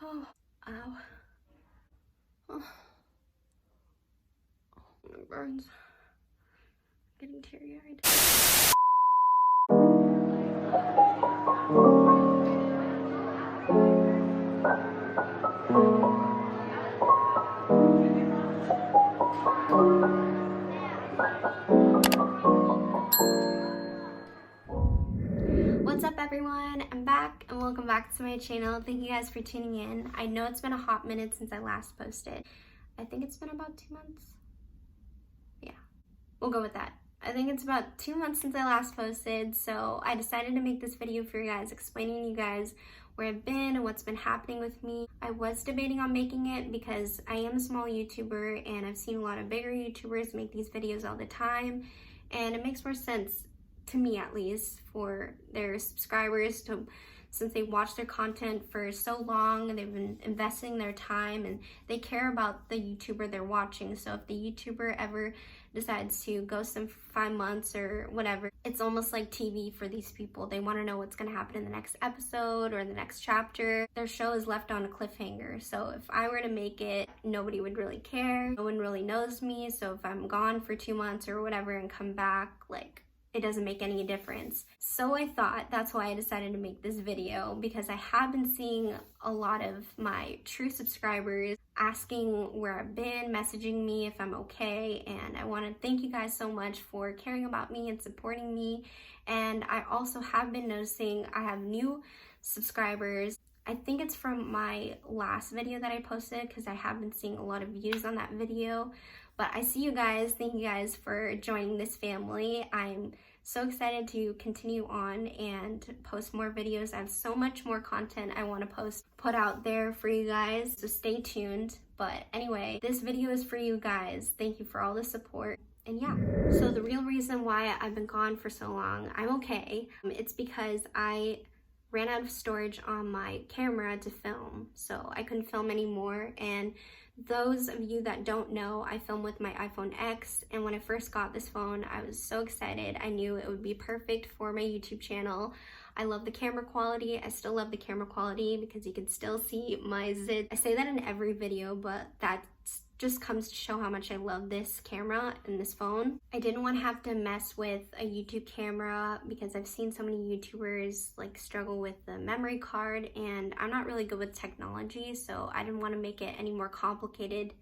Oh, ow. Oh, my burns. Getting teary-eyed. What's up, everyone? I'm back and welcome back to my channel. Thank you guys for tuning in. I know it's been a hot minute since I last posted. I think it's been about 2 months. Yeah, we'll go with that. I think it's about 2 months since I last posted, so I decided to make this video for you guys, explaining to you guys where I've been and what's been happening with me. I was debating on making it because I am a small YouTuber and I've seen a lot of bigger YouTubers make these videos all the time, and it makes more sense, to me at least, for their subscribers to, since they watch their content for so long, they've been investing their time and they care about the YouTuber they're watching. So if the YouTuber ever decides to ghost them for 5 months or whatever, it's almost like TV for these people. They want to know what's going to happen in the next episode or the next chapter. Their show is left on a cliffhanger. So if I were to make it, nobody would really care. No one really knows me. So if I'm gone for 2 months or whatever and come back, like, it doesn't make any difference. So I thought that's why I decided to make this video, because I have been seeing a lot of my true subscribers asking where I've been, messaging me if I'm okay, and I want to thank you guys so much for caring about me and supporting me. And I also have been noticing I have new subscribers. I think it's from my last video that I posted, because I have been seeing a lot of views on that video. But I see you guys. Thank you guys for joining this family. I'm so excited to continue on and post more videos. I have so much more content I want to put out there for you guys, so stay tuned. But anyway, this video is for you guys. Thank you for all the support. And yeah, so the real reason why I've been gone for so long, I'm okay. It's because I ran out of storage on my camera to film, so I couldn't film anymore. And those of you that don't know, I film with my iPhone X, and when I first got this phone, I was so excited. I knew it would be perfect for my YouTube channel. I love the camera quality. I still love the camera quality because you can still see my zit. I say that in every video, but that just comes to show how much I love this camera and this phone. I didn't want to have to mess with a YouTube camera because I've seen so many YouTubers like struggle with the memory card, and I'm not really good with technology, so I didn't want to make it any more complicated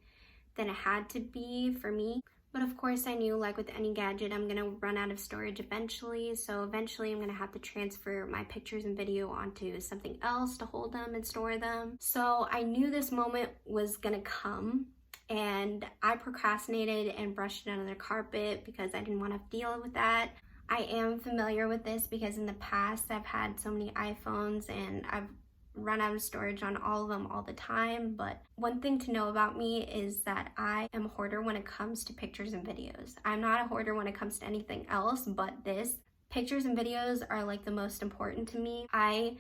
than it had to be for me. But of course I knew, like with any gadget, I'm gonna run out of storage eventually, so eventually I'm gonna have to transfer my pictures and video onto something else to hold them and store them. So I knew this moment was gonna come, and I procrastinated and brushed it under the carpet because I didn't want to deal with that. I am familiar with this because in the past I've had so many iPhones and I've run out of storage on all of them all the time. But one thing to know about me is that I am a hoarder when it comes to pictures and videos. I'm not a hoarder when it comes to anything else but this. Pictures and videos are like the most important to me. I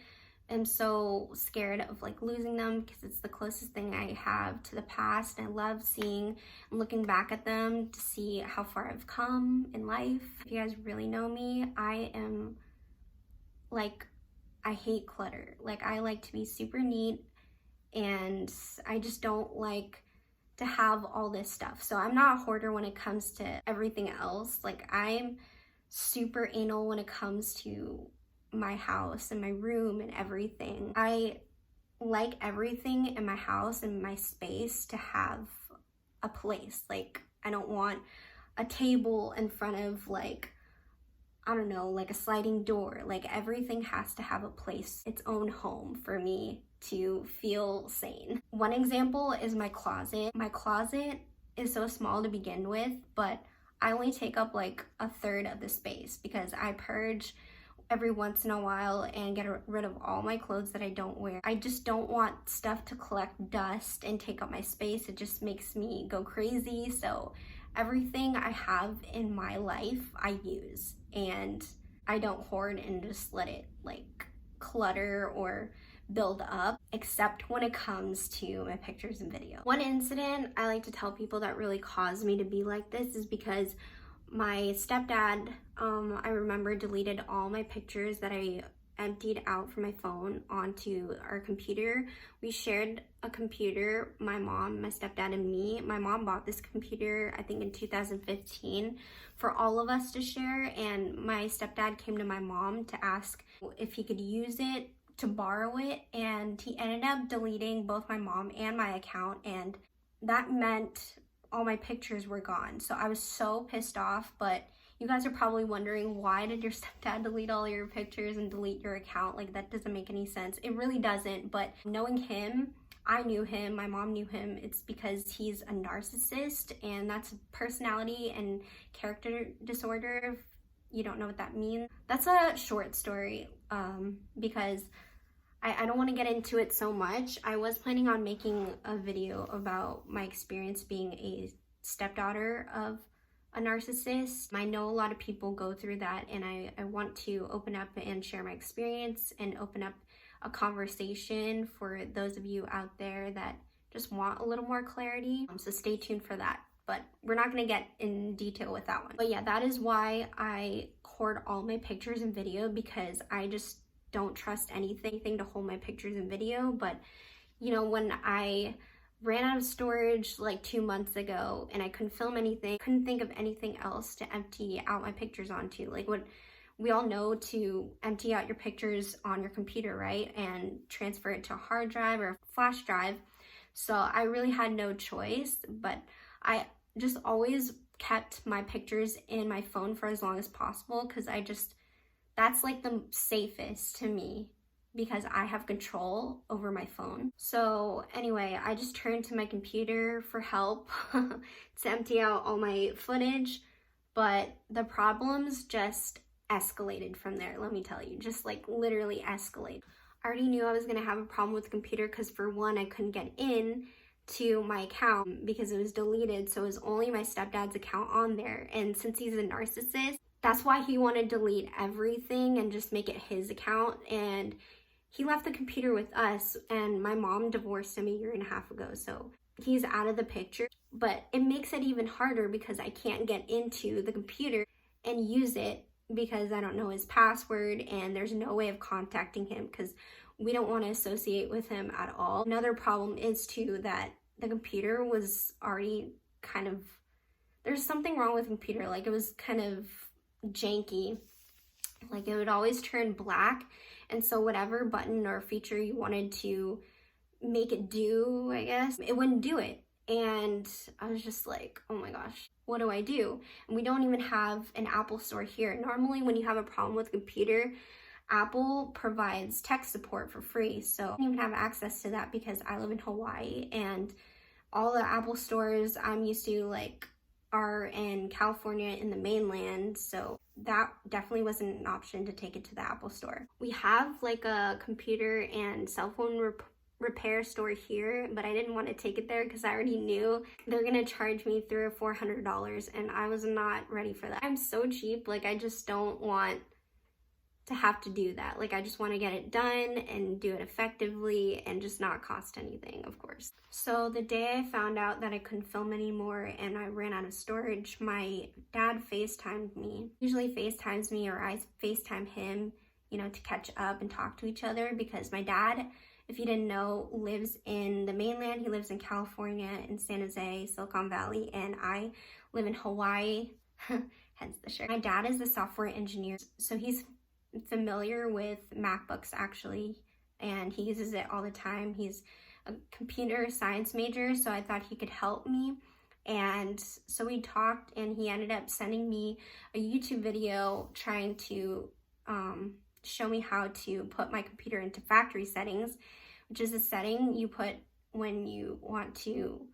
am so scared of like losing them because it's the closest thing I have to the past. I love seeing and looking back at them to see how far I've come in life. If you guys really know me, I am like, I hate clutter. Like, I like to be super neat, and I just don't like to have all this stuff. So I'm not a hoarder when it comes to everything else. Like, I'm super anal when it comes to my house and my room and everything. I like everything in my house and my space to have a place. Like, I don't want a table in front of, like, I don't know, like a sliding door. Like, everything has to have a place, its own home for me to feel sane. One example is my closet. My closet is so small to begin with, but I only take up like a third of the space because I purge every once in a while and get rid of all my clothes that I don't wear. I just don't want stuff to collect dust and take up my space. It just makes me go crazy. So everything I have in my life I use, and I don't hoard and just let it like clutter or build up, except when it comes to my pictures and video. One incident I like to tell people that really caused me to be like this is because my stepdad, I remember, deleted all my pictures that I emptied out from my phone onto our computer. We shared a computer, my mom, my stepdad, and me. My mom bought this computer, I think in 2015, for all of us to share, and my stepdad came to my mom to ask if he could use it, to borrow it, and he ended up deleting both my mom and my account, and that meant all my pictures were gone. So I was so pissed off, but you guys are probably wondering, why did your stepdad delete all your pictures and delete your account? Like, that doesn't make any sense. It really doesn't, but knowing him, I knew him, my mom knew him, it's because he's a narcissist, and that's a personality and character disorder. If you don't know what that means, that's a short story, because I don't want to get into it so much. I was planning on making a video about my experience being a stepdaughter of a narcissist. I know a lot of people go through that, and I want to open up and share my experience and open up a conversation for those of you out there that just want a little more clarity. So stay tuned for that. But we're not going to get in detail with that one. But yeah, that is why I hoard all my pictures and video, because I just don't trust anything to hold my pictures and video. But you know, when I ran out of storage like 2 months ago and I couldn't film anything, couldn't think of anything else to empty out my pictures onto, like what we all know, to empty out your pictures on your computer, right, and transfer it to a hard drive or a flash drive. So I really had no choice, but I just always kept my pictures in my phone for as long as possible, because that's like the safest to me, because I have control over my phone. So anyway, I just turned to my computer for help to empty out all my footage, but the problems just escalated from there. Let me tell you, just like literally escalated. I already knew I was gonna have a problem with the computer, because for one, I couldn't get in to my account because it was deleted, so it was only my stepdad's account on there. And since he's a narcissist, that's why he wanted to delete everything and just make it his account. And he left the computer with us, and my mom divorced him 1.5 years ago, so he's out of the picture. But it makes it even harder because I can't get into the computer and use it because I don't know his password, and there's no way of contacting him because we don't want to associate with him at all. Another problem is too that the computer was already kind of, there's something wrong with the computer. Like, it was kind of janky. Like, it would always turn black, and so whatever button or feature you wanted to make it do, I guess, it wouldn't do it. And I was just like, oh my gosh, what do I do? And we don't even have an Apple store here. Normally when you have a problem with a computer, Apple provides tech support for free, so I don't even have access to that because I live in Hawaii, and all the Apple stores I'm used to like are in California in the mainland, so that definitely wasn't an option to take it to the Apple store. We have like a computer and cell phone repair store here, but I didn't want to take it there because I already knew they're gonna charge me $300 or $400, and I was not ready for that. I'm so cheap, like I just don't want to have to do that. Like, I just want to get it done and do it effectively and just not cost anything, of course. So the day I found out that I couldn't film anymore and I ran out of storage, my dad FaceTimed me. Usually FaceTimes me, or I FaceTime him, you know, to catch up and talk to each other, because my dad, if you didn't know, lives in the mainland. He lives in California, in San Jose, Silicon Valley, and I live in Hawaii, hence the shirt. My dad is a software engineer, so he's familiar with MacBooks actually, and he uses it all the time. He's a computer science major, so I thought he could help me. And so we talked, and he ended up sending me a YouTube video trying to show me how to put my computer into factory settings, which is a setting you put when you want to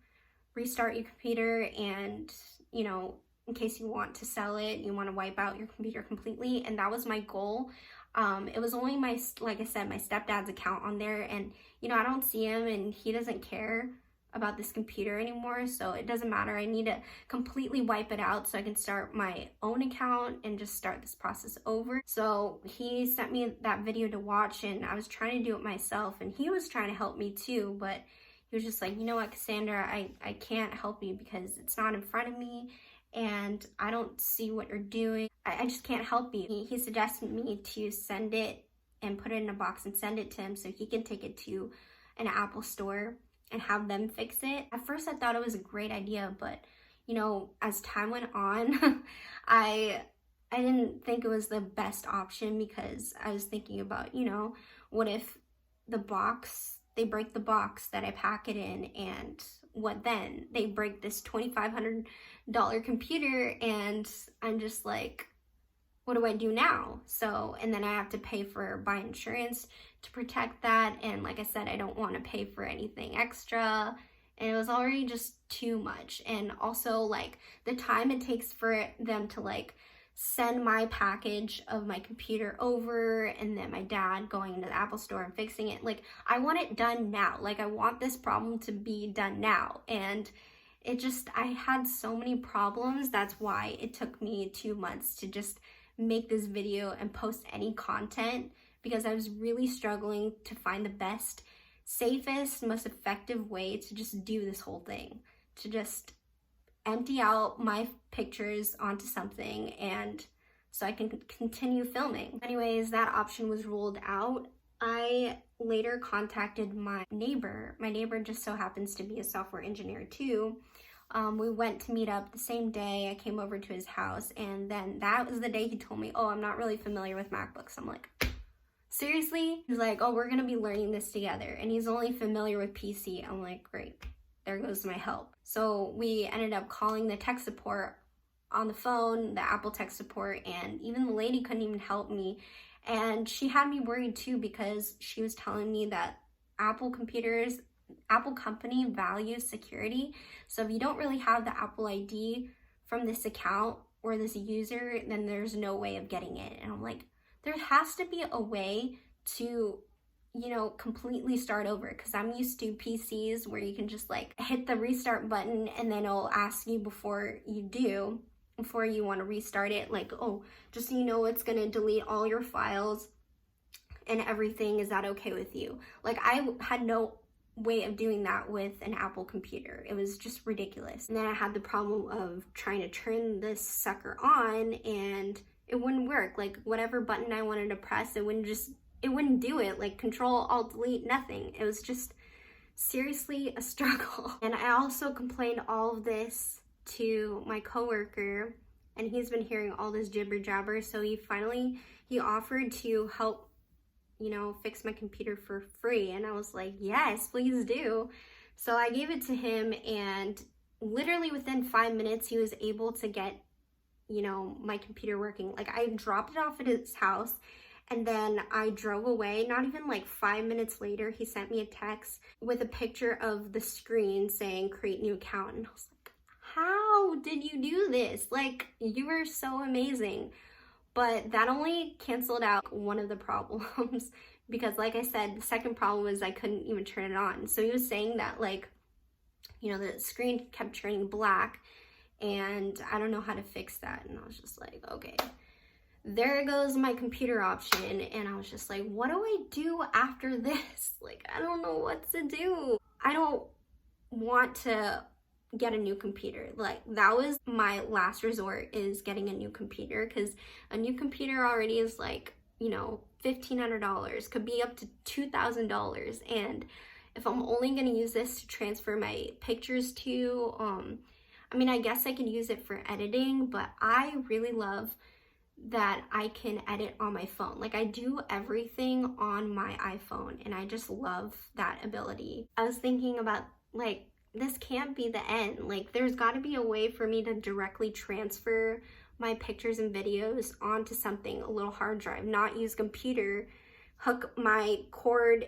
restart your computer, and you know, in case you want to sell it, you want to wipe out your computer completely. And that was my goal. It was only my, like I said, my stepdad's account on there, and you know, I don't see him and he doesn't care about this computer anymore, so it doesn't matter. I need to completely wipe it out so I can start my own account and just start this process over. So he sent me that video to watch, and I was trying to do it myself, and he was trying to help me too, but he was just like, you know what, Cassandra, I can't help you because it's not in front of me and I don't see what you're doing. I just can't help you. He suggested me to send it and put it in a box and send it to him so he can take it to an Apple store and have them fix it. At first I thought it was a great idea, but you know, as time went on, I didn't think it was the best option, because I was thinking about, you know, what if they break the box that I pack it in, and what then? They break this $2,500 computer, and I'm just like, what do I do now? So, and then I have to buy insurance to protect that. And like I said, I don't want to pay for anything extra. And it was already just too much. And also like the time it takes for them to like send my package of my computer over, and then my dad going into the Apple store and fixing it. Like, I want it done now. Like, I want this problem to be done now. And I had so many problems. That's why it took me 2 months to just make this video and post any content, because I was really struggling to find the best, safest, most effective way to just do this whole thing, to just empty out my pictures onto something, and so I can continue filming. Anyways, that option was ruled out. I later contacted my neighbor. My neighbor just so happens to be a software engineer too. We went to meet up the same day. I came over to his house, and then that was the day he told me, oh, I'm not really familiar with MacBooks. I'm like, seriously? He's like, oh, we're gonna be learning this together, and he's only familiar with PC. I'm like, great, there goes my help. So we ended up calling the tech support on the phone, the Apple tech support, and even the lady couldn't even help me. And she had me worried too, because she was telling me that Apple company values security. So if you don't really have the Apple ID from this account or this user, then there's no way of getting it. And I'm like, there has to be a way to, you know, completely start over, because I'm used to PCs where you can just like hit the restart button and then it'll ask you before you want to restart it, like, oh, just so you know, it's gonna delete all your files and everything. Is that okay with you? Like, I had no way of doing that with an Apple computer. It was just ridiculous. And then I had the problem of trying to turn this sucker on, and it wouldn't work. Like, whatever button I wanted to press, it wouldn't do it. Like, Control, Alt, Delete, nothing. It was just seriously a struggle. And I also complained all of this to my coworker, and he's been hearing all this jibber jabber. So he offered to help, you know, fix my computer for free. And I was like, yes, please do. So I gave it to him, and literally within 5 minutes, he was able to get, you know, my computer working. Like, I dropped it off at his house, and then I drove away. Not even like 5 minutes later, he sent me a text with a picture of the screen saying create new account. And I was like, how did you do this? Like, you were so amazing. But that only canceled out one of the problems, because like I said, the second problem was I couldn't even turn it on. So he was saying that, like, you know, the screen kept turning black, and I don't know how to fix that. And I was just like, okay, there goes my computer option. And I was just like, what do I do after this? Like, I don't know what to do. I don't want to get a new computer. Like, that was my last resort, is getting a new computer, because a new computer already is like, you know, $1,500, could be up to $2,000. And if I'm only going to use this to transfer my pictures to, I mean, I guess I could use it for editing, but I really love that I can edit on my phone. Like, I do everything on my iPhone, and I just love that ability. I was thinking about, like, this can't be the end. Like, there's got to be a way for me to directly transfer my pictures and videos onto something, a little hard drive, not use computer, hook my cord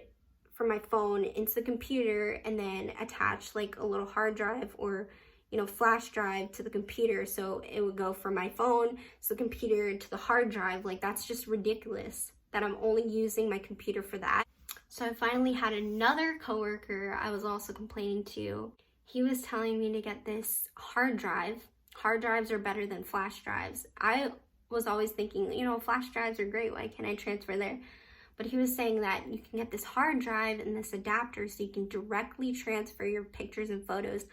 from my phone into the computer, and then attach like a little hard drive or, you know, flash drive to the computer. So it would go from my phone to the computer to the hard drive. Like, that's just ridiculous that I'm only using my computer for that. So I finally had another coworker I was also complaining to. He was telling me to get this hard drive. Hard drives are better than flash drives. I was always thinking, you know, flash drives are great. Why can't I transfer there? But he was saying that you can get this hard drive and this adapter so you can directly transfer your pictures and photos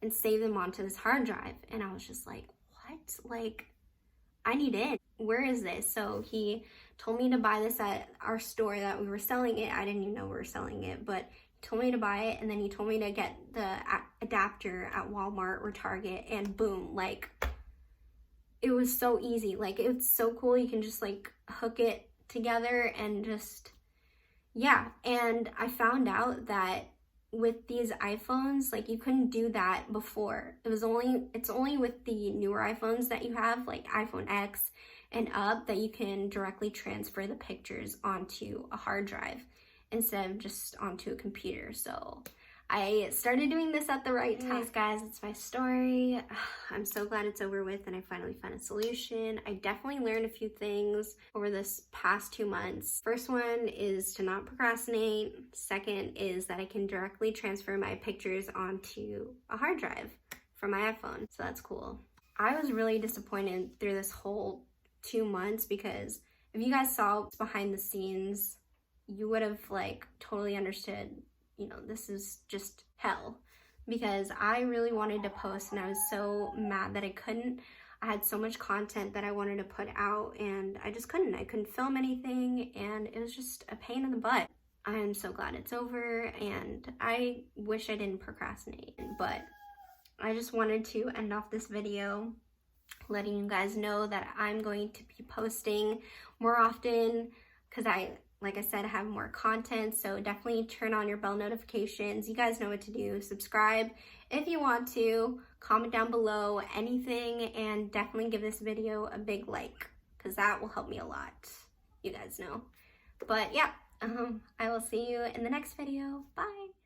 and save them onto this hard drive. And I was just like, what? Like, I need it. Where is this? So he told me to buy this at our store that we were selling it. I didn't even know we were selling it, but he told me to buy it, and then he told me to get the adapter at Walmart or Target, and boom, like, it was so easy. Like, it's so cool. You can just like hook it together and just, yeah. And I found out that with these iPhones, like, you couldn't do that before. It's only with the newer iPhones that you have, like iPhone X and up, that you can directly transfer the pictures onto a hard drive instead of just onto a computer. So I started doing this at the right time. Anyways, guys, it's my story. I'm so glad it's over with and I finally found a solution. I definitely learned a few things over this past 2 months. First one is to not procrastinate. Second is that I can directly transfer my pictures onto a hard drive from my iPhone. So that's cool. I was really disappointed through this whole 2 months because if you guys saw behind the scenes, you would have like totally understood, you know, this is just hell, because I really wanted to post and I was so mad that I couldn't. I had so much content that I wanted to put out and I just couldn't. I couldn't film anything and it was just a pain in the butt. I am so glad it's over and I wish I didn't procrastinate, but I just wanted to end off this video letting you guys know that I'm going to be posting more often because like I said, I have more content, so definitely turn on your bell notifications. You guys know what to do. Subscribe if you want to. Comment down below anything, and definitely give this video a big like, because that will help me a lot. You guys know. But yeah, I will see you in the next video. Bye.